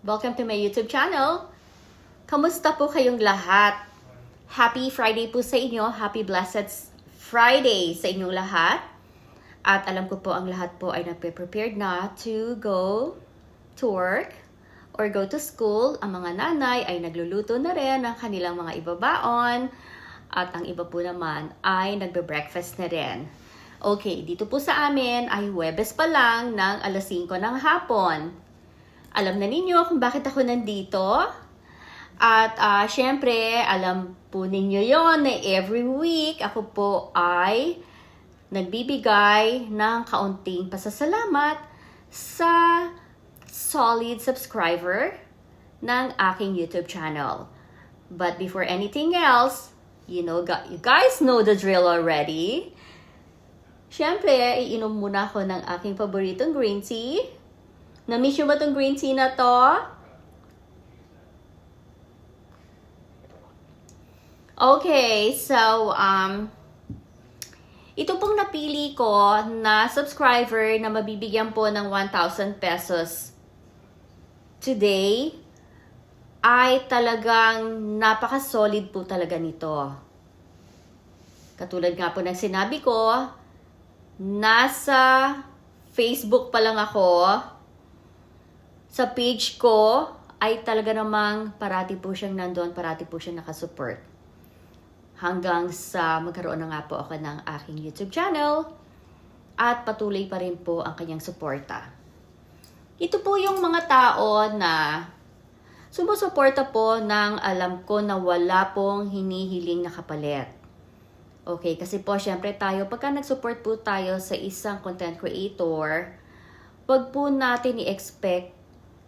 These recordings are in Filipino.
Welcome to my YouTube channel. Kamusta po kayong lahat? Happy Friday po sa inyo. Happy Blessed Friday sa inyong lahat. At alam ko po ang lahat po ay nagpe-prepared na to go to work or go to school. Ang mga nanay ay nagluluto na rin ng kanilang mga ibabaon. At ang iba po naman ay nagbe-breakfast na rin. Okay, dito po sa amin ay Huwebes pa lang ng alas 5 ng hapon. Alam na ninyo kung bakit ako nandito. At syempre, alam po ninyo yon na every week ako po ay nagbibigay ng kaunting pasasalamat sa solid subscriber ng aking YouTube channel. But before anything else, you guys know the drill already. Syempre, iinom muna ako ng aking paboritong green tea. Na-miss nyo ba itong green tea na to? Okay, so, ito pong napili ko na subscriber na mabibigyan po ng 1,000 pesos today ay talagang napaka-solid po talaga nito. Katulad nga po ng sinabi ko, nasa Facebook pa lang ako. Sa page ko ay talaga namang parati po siyang nandun, parati po siyang nakasupport. Hanggang sa magkaroon na nga po ako ng aking YouTube channel at patuloy pa rin po ang kanyang suporta. Ito po yung mga tao na sumusuporta po ng alam ko na wala pong hinihiling na kapalit. Okay, kasi po syempre tayo, pagka nag-support po tayo sa isang content creator, wag po natin i-expect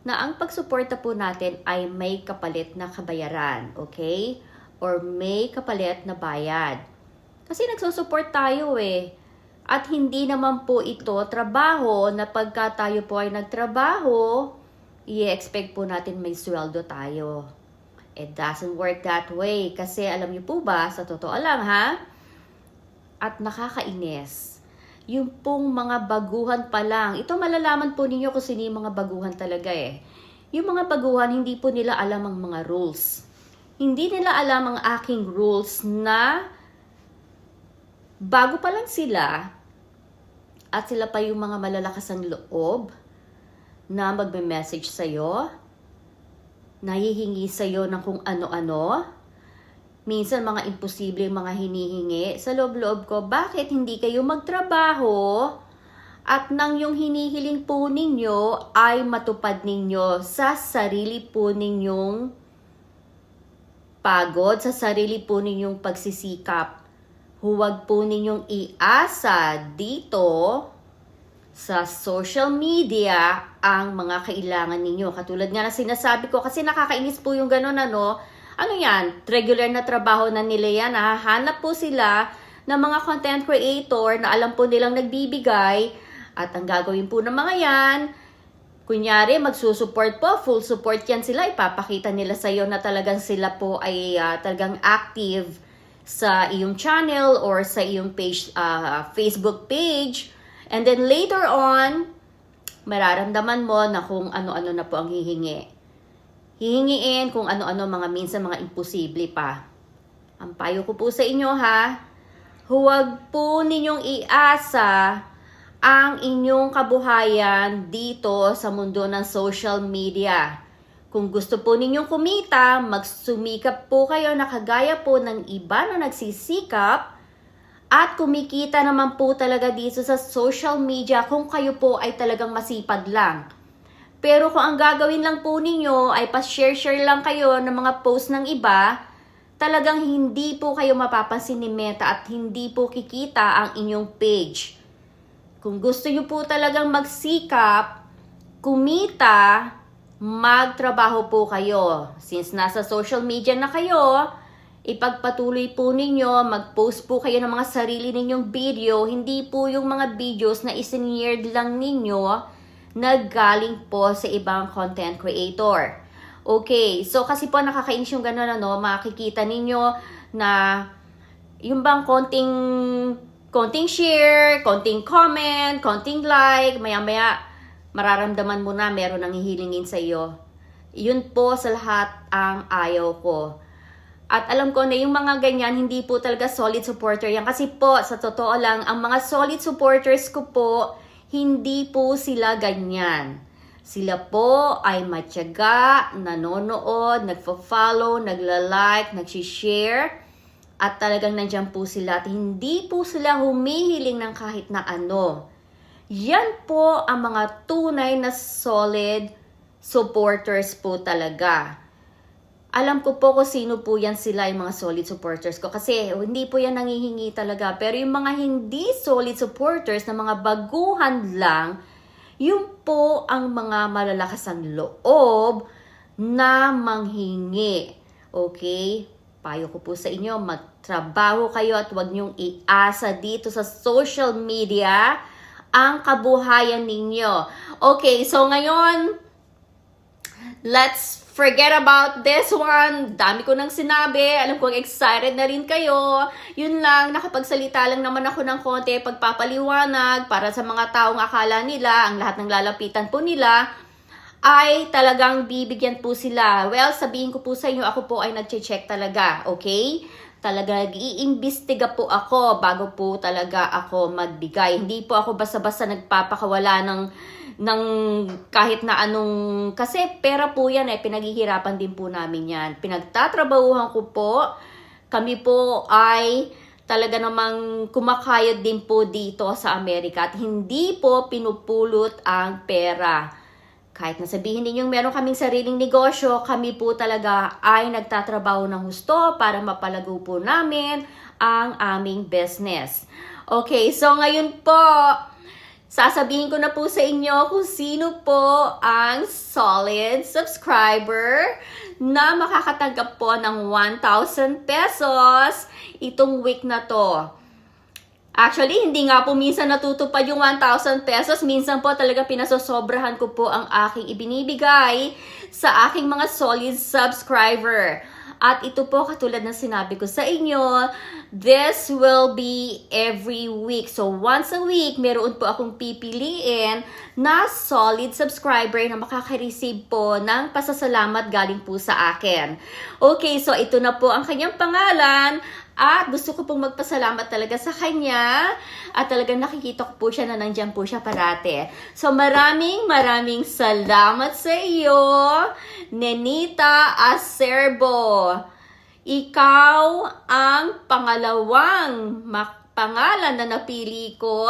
na ang pagsuporta po natin ay may kapalit na kabayaran, okay? Or may kapalit na bayad. Kasi nagsusupport tayo eh. At hindi naman po ito trabaho na pagka tayo po ay nagtrabaho, i-expect po natin may sweldo tayo. It doesn't work that way. Kasi alam niyo po ba, sa totoo lang ha, at nakakainis. Yung pong mga baguhan pa lang. Ito malalaman po ninyo kung sino yung mga baguhan talaga eh. Yung mga baguhan, hindi po nila alam ang mga rules. Hindi nila alam ang aking rules na bago pa lang sila at sila pa yung mga malalakas ang loob na magme-message sa'yo, nahihingi sa'yo ng kung ano-ano. Minsan mga imposible mga hinihingi. Sa loob-loob ko, bakit hindi kayo magtrabaho at nang yung hinihiling po ninyo ay matupad ninyo sa sarili po ninyong pagod, sa sarili po ninyong pagsisikap. Huwag po ninyong iasa dito sa social media ang mga kailangan ninyo. Katulad nga na sinasabi ko, kasi nakakainis po yung ganun ano yan, regular na trabaho na nila yan. Nahahanap po sila ng mga content creator na alam po nilang nagbibigay. At ang gagawin po ng mga yan, kunyari magsusupport po, full support yan sila. Ipapakita nila sa iyo na talagang sila po ay talagang active sa iyong channel or sa iyong page, Facebook page. And then later on, mararamdaman mo na kung ano-ano na po ang hihingi. Hihingiin kung ano-ano minsan mga imposible pa. Ang payo ko po sa inyo ha, huwag po ninyong iasa ang inyong kabuhayan dito sa mundo ng social media. Kung gusto po ninyong kumita, magsumikap po kayo na kagaya po ng iba na nagsisikap at kumikita naman po talaga dito sa social media kung kayo po ay talagang masipag lang. Pero kung ang gagawin lang po ninyo ay pa-share-share lang kayo ng mga post ng iba, talagang hindi po kayo mapapansin ni Meta at hindi po kikita ang inyong page. Kung gusto nyo po talagang magsikap, kumita, magtrabaho po kayo. Since nasa social media na kayo, ipagpatuloy po ninyo, mag-post po kayo ng mga sarili ninyong video, hindi po yung mga videos na isineared lang ninyo naggaling po sa ibang content creator. Okay, so kasi po nakakainis yung gano'n makikita ninyo na yung bang konting share, konting comment, konting like, maya-maya mararamdaman mo na meron nang hihilingin sa iyo. Yun po sa lahat ang ayaw ko. At alam ko na yung mga ganyan, hindi po talaga solid supporter yan. Kasi po, sa totoo lang, ang mga solid supporters ko po, hindi po sila ganyan. Sila po ay matyaga, nanonood, nagfo-follow, nagla-like, nag-share, at talagang nandyan po sila. At hindi po sila humihiling ng kahit na ano. Yan po ang mga tunay na solid supporters po talaga. Alam ko po kung sino po yan sila, yung mga solid supporters ko. Kasi hindi po yan nangihingi talaga. Pero yung mga hindi solid supporters, na mga baguhan lang, yun po ang mga malalakas ang loob na manghingi. Okay? Payo ko po sa inyo, magtrabaho kayo at huwag niyong iasa dito sa social media ang kabuhayan ninyo. Okay, so ngayon, let's forget about this one. Dami ko nang sinabi. Alam kong excited na rin kayo. Yun lang, nakapagsalita lang naman ako ng konti, pagpapaliwanag para sa mga taong akala nila, ang lahat ng lalapitan po nila, ay talagang bibigyan po sila. Well, sabihin ko po sa inyo, ako po ay nag-check talaga. Okay? Talaga nag-iimbestiga po ako bago po talaga ako magbigay. Hindi po ako basta-basta nagpapakawala ng kahit na anong, kasi pera po yan pinaghihirapan din po namin yan. Pinagtatrabahuhan ko po, kami po ay talaga namang kumakayod din po dito sa Amerika at hindi po pinupulot ang pera. Kahit na sabihin ninyong meron kaming sariling negosyo, kami po talaga ay nagtatrabaho ng husto para mapalago po namin ang aming business. Okay, so ngayon po, sasabihin ko na po sa inyo kung sino po ang solid subscriber na makakatanggap po ng 1,000 pesos itong week na to. Actually, hindi nga po minsan natutupad yung 1,000 pesos. Minsan po talaga pinasosobrahan ko po ang aking ibinibigay sa aking mga solid subscriber. At ito po, katulad ng sinabi ko sa inyo, this will be every week. So, once a week, meron po akong pipiliin na solid subscriber na makaka-receive po ng pasasalamat galing po sa akin. Okay, so ito na po ang kanyang pangalan. At gusto ko pong magpasalamat talaga sa kanya. At talagang nakikita ko po siya na nandyan po siya parate. So maraming salamat sa iyo, Nenita Acerbo. Ikaw ang pangalawang pangalan na napili ko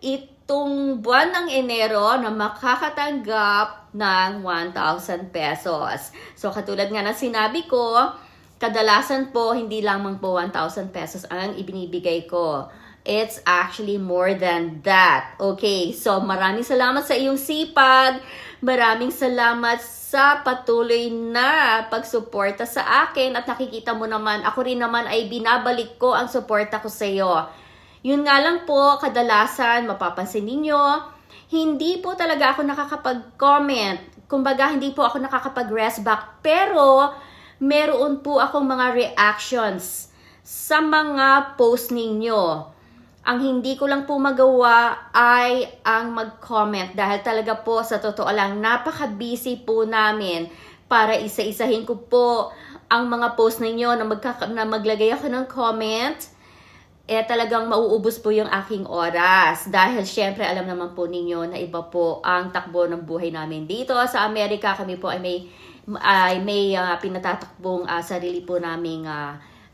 itong buwan ng Enero na makakatanggap ng 1,000 pesos. So katulad nga na sinabi ko, kadalasan po, hindi lamang po 1,000 pesos ang ibinibigay ko. It's actually more than that. Okay, so maraming salamat sa iyong sipag. Maraming salamat sa patuloy na pagsuporta sa akin. At nakikita mo naman, ako rin naman ay binabalik ko ang suporta ko sa iyo. Yun nga lang po, kadalasan, mapapansin ninyo, hindi po talaga ako nakakapag-comment. Kumbaga, hindi po ako nakakapag-rest back. Pero, meron po akong mga reactions sa mga post ninyo. Ang hindi ko lang po magawa ay ang mag-comment dahil talaga po sa totoo lang napaka-busy po namin para isa-isahin ko po ang mga post ninyo na maglagay ako ng comment. Talagang mauubos po yung aking oras dahil syempre alam naman po ninyo na iba po ang takbo ng buhay namin dito sa Amerika. Kami po ay may pinatatakbong sarili po naming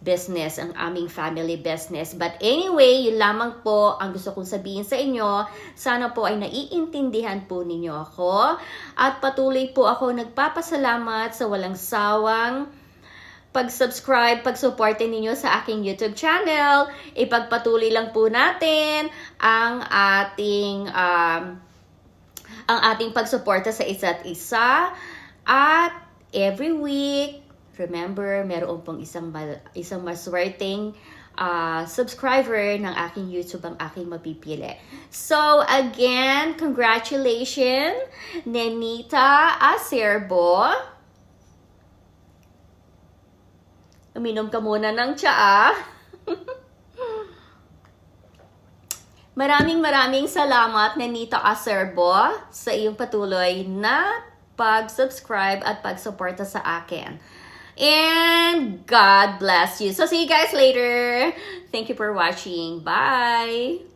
business, ang aming family business. But anyway, yun lamang po ang gusto kong sabihin sa inyo. Sana po ay naiintindihan po ninyo ako. At patuloy po ako nagpapasalamat sa walang sawang pag-subscribe, pag-supportin ninyo sa aking YouTube channel. Ipagpatuloy lang po natin ang ating pagsuporta sa isa't isa. At every week, remember, meron pong isang maswerteng subscriber ng aking YouTube ang aking mapipili. So, again, congratulations, Nenita Acerbo. Uminom ka muna ng tsaa. Maraming salamat, Nenita Acerbo, sa iyong patuloy na pag-subscribe at pag-suporta sa akin. And God bless you. So see you guys later. Thank you for watching. Bye!